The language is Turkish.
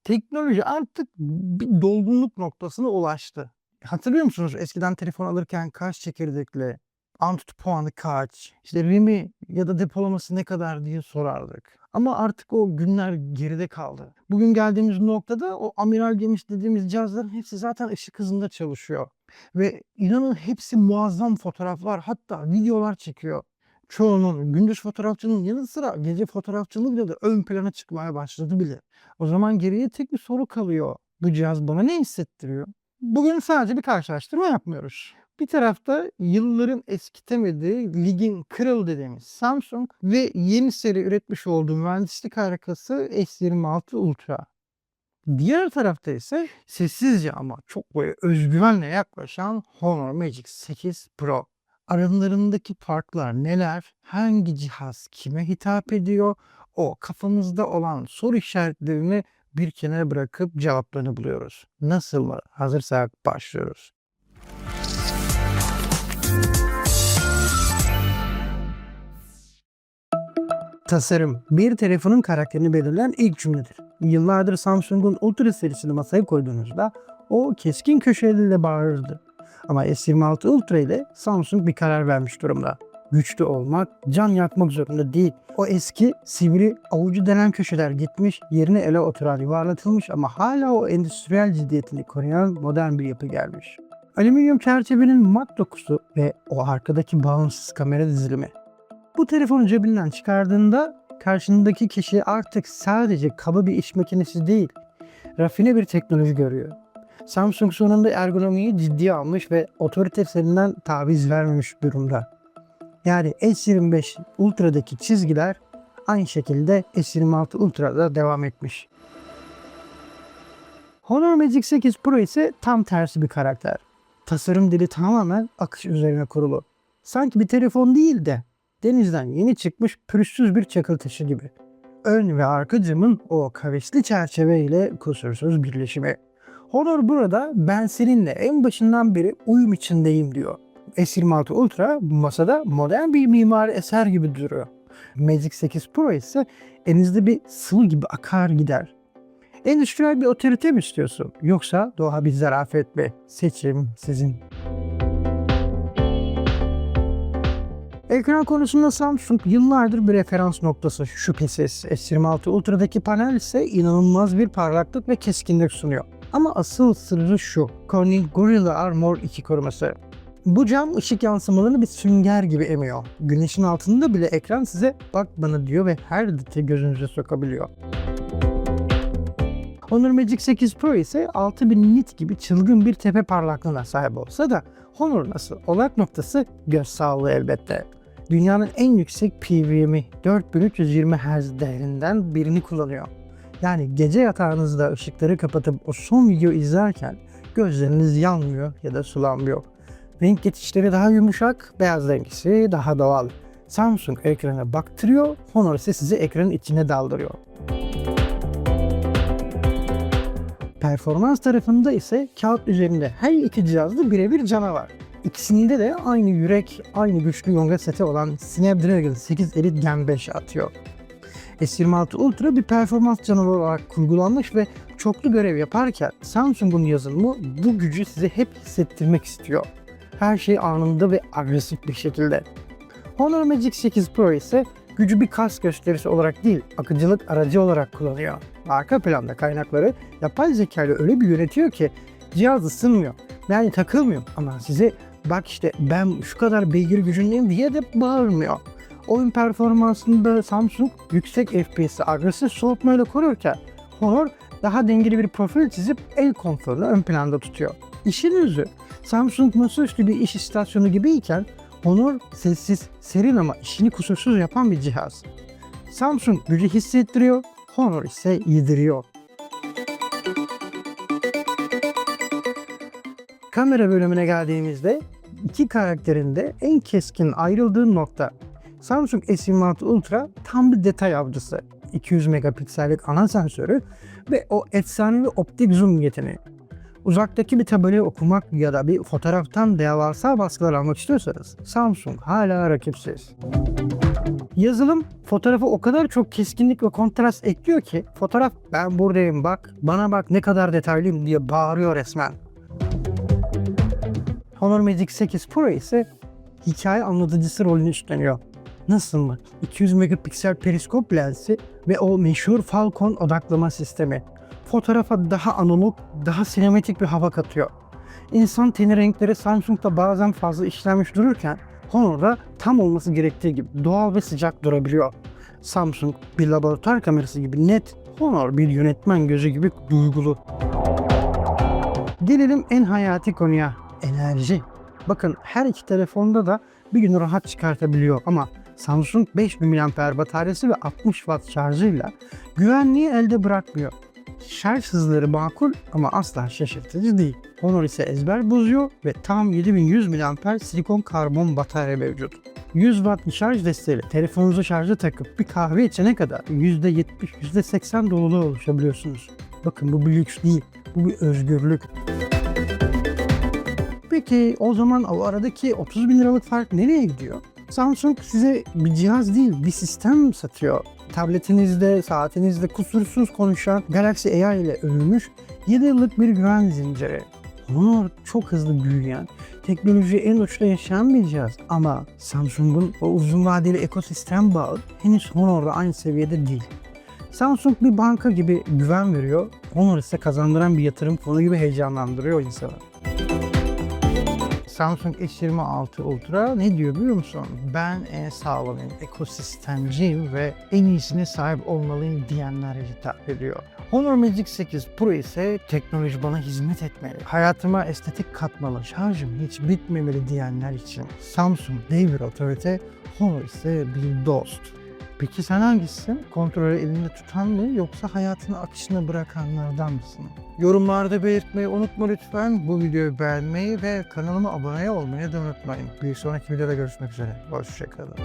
Teknoloji artık bir dolgunluk noktasına ulaştı. Hatırlıyor musunuz? Eskiden telefon alırken kaç çekirdekli, Antutu puanı kaç, işte RAM'i ya da depolaması ne kadar diye sorardık. Ama artık o günler geride kaldı. Bugün geldiğimiz noktada o amiral gemisi dediğimiz cihazların hepsi zaten ışık hızında çalışıyor. Ve inanın hepsi muazzam fotoğraflar, hatta videolar çekiyor. Çoğunun gündüz fotoğrafçılığının yanı sıra gece fotoğrafçılığı da ön plana çıkmaya başladı bile. O zaman geriye tek bir soru kalıyor. Bu cihaz bana ne hissettiriyor? Bugün sadece bir karşılaştırma yapmıyoruz. Bir tarafta yılların eskitemediği, ligin kralı dediğimiz Samsung ve yeni seri üretmiş olduğu mühendislik harikası S26 Ultra. Diğer tarafta ise sessizce ama çok böyle özgüvenle yaklaşan Honor Magic 8 Pro. Aralarındaki farklar neler? Hangi cihaz kime hitap ediyor? O kafamızda olan soru işaretlerini bir kenara bırakıp cevaplarını buluyoruz. Nasıl mı? Hazırsak başlıyoruz. Tasarım, bir telefonun karakterini belirleyen ilk cümledir. Yıllardır Samsung'un Ultra serisini masaya koyduğunuzda o keskin köşeleriyle bağırırdı. Ama S26 Ultra ile Samsung bir karar vermiş durumda. Güçlü olmak, can yakmak zorunda değil. O eski, sivri, avucu denen köşeler gitmiş, yerine ele oturan yuvarlatılmış ama hala o endüstriyel ciddiyetini koruyan modern bir yapı gelmiş. Alüminyum çerçevenin mat dokusu ve o arkadaki bağımsız kamera dizilimi. Bu telefonu cebinden çıkardığında karşındaki kişi artık sadece kaba bir iş makinesi değil, rafine bir teknoloji görüyor. Samsung sonunda ergonomiyi ciddiye almış ve otoritesinden taviz vermemiş durumda. Yani S25 Ultra'daki çizgiler aynı şekilde S26 Ultra'da devam etmiş. Honor Magic 8 Pro ise tam tersi bir karakter. Tasarım dili tamamen akış üzerine kurulu. Sanki bir telefon değil de denizden yeni çıkmış pürüzsüz bir çakıl taşı gibi. Ön ve arka camın o kavisli çerçeve ile kusursuz birleşimi. Honor burada ben seninle en başından beri uyum içindeyim diyor. S26 Ultra masada modern bir mimari eser gibi duruyor. Magic 8 Pro ise elinizde bir sıvı gibi akar gider. Endüstriyel bir otorite mi istiyorsun? Yoksa doğa bir zarafet mi? Seçim sizin. Ekran konusunda Samsung yıllardır bir referans noktası şüphesiz. S26 Ultra'daki panel ise inanılmaz bir parlaklık ve keskinlik sunuyor. Ama asıl sırrı şu: Corning Gorilla Armor 2 koruması. Bu cam ışık yansımalarını bir sünger gibi emiyor. Güneşin altında bile ekran size bak bana diyor ve her detayı gözünüze sokabiliyor. Honor Magic 8 Pro ise 6000 nit gibi çılgın bir tepe parlaklığına sahip olsa da Honor nasıl odak noktası göz sağlığı elbette. Dünyanın en yüksek PVM'i 4320 Hz değerinden birini kullanıyor. Yani gece yatağınızda ışıkları kapatıp o son video izlerken gözleriniz yanmıyor ya da sulanmıyor. Renk geçişleri daha yumuşak, beyaz dengesi daha doğal. Samsung ekrana baktırıyor, Honor ise sizi ekranın içine daldırıyor. Performans tarafında ise kağıt üzerinde her iki cihazda birebir canavar. İkisinde de aynı yürek, aynı güçlü yonga seti olan Snapdragon 8 Elite Gen 5 atıyor. S26 Ultra bir performans canavarı olarak kurgulanmış ve çoklu görev yaparken Samsung'un yazılımı bu gücü size hep hissettirmek istiyor. Her şey anında ve agresif bir şekilde. Honor Magic 8 Pro ise gücü bir kas gösterisi olarak değil, akıcılık aracı olarak kullanıyor. Arka planda kaynakları yapay zeka ile öyle bir yönetiyor ki cihaz ısınmıyor. Yani takılmıyor ama size bak işte ben şu kadar beygir gücündeyim diye de bağırmıyor. Oyun performansında Samsung yüksek FPS'i agresif soğutmayla korurken Honor daha dengeli bir profil çizip el konforunu ön planda tutuyor. İşin özü, Samsung masaüstü bir iş istasyonu gibiyken Honor sessiz, serin ama işini kusursuz yapan bir cihaz. Samsung gücü hissettiriyor, Honor ise yediriyor. Kamera bölümüne geldiğimizde iki karakterin de en keskin ayrıldığı nokta. Samsung S26 Ultra tam bir detay avcısı. 200 megapiksellik ana sensörü ve o efsanevi optik zoom yeteneği. Uzaktaki bir tabelayı okumak ya da bir fotoğraftan devasa baskılar almak istiyorsanız Samsung hala rakipsiz. Yazılım fotoğrafa o kadar çok keskinlik ve kontrast ekliyor ki fotoğraf ben buradayım bak, bana bak ne kadar detaylıyım diye bağırıyor resmen. Honor Magic 8 Pro ise hikaye anlatıcısı rolünü üstleniyor. Nasıl mı? 200 megapiksel periskop lensi ve o meşhur Falcon odaklama sistemi. Fotoğrafa daha analog, daha sinematik bir hava katıyor. İnsan teni renkleri Samsung'da bazen fazla işlenmiş dururken Honor'da tam olması gerektiği gibi doğal ve sıcak durabiliyor. Samsung bir laboratuvar kamerası gibi net, Honor bir yönetmen gözü gibi duygulu. Gelelim en hayati konuya, enerji. Bakın her iki telefonda da bir gün rahat çıkartabiliyor ama Samsung 5000 mAh bataryası ve 60 Watt şarjıyla güvenliği elde bırakmıyor. Şarj hızları makul ama asla şaşırtıcı değil. Honor ise ezber bozuyor ve tam 7100 mAh silikon karbon batarya mevcut. 100 Watt şarj desteğiyle telefonunuzu şarja takıp bir kahve içene kadar %70, %80 doluluğa ulaşabiliyorsunuz. Bakın bu bir lüks değil, bu bir özgürlük. Peki o zaman o aradaki 30 bin liralık fark nereye gidiyor? Samsung size bir cihaz değil, bir sistem satıyor. Tabletinizde, saatinizde kusursuz konuşan Galaxy AI ile övülmüş 7 yıllık bir güven zinciri. Honor çok hızlı büyüyen, teknolojiyi en uçta yaşayan bir cihaz. Ama Samsung'un o uzun vadeli ekosistem bağı henüz Honor'da aynı seviyede değil. Samsung bir banka gibi güven veriyor, Honor ise kazandıran bir yatırım fonu gibi heyecanlandırıyor insanı. Samsung S26 Ultra ne diyor biliyor musun? Ben en sağlamıyım, ekosistemciyim ve en iyisine sahip olmalıyım diyenlere hitap ediyor. Honor Magic 8 Pro ise teknoloji bana hizmet etmeli, hayatıma estetik katmalı, şarjım hiç bitmemeli diyenler için. Samsung dev bir otorite, Honor ise bir dost. Peki sen hangisisin? Kontrolü elinde tutan mı yoksa hayatını akışına bırakanlardan mısın? Yorumlarda belirtmeyi unutma lütfen. Bu videoyu beğenmeyi ve kanalıma abone olmayı da unutmayın. Bir sonraki videoda görüşmek üzere. Hoşçakalın.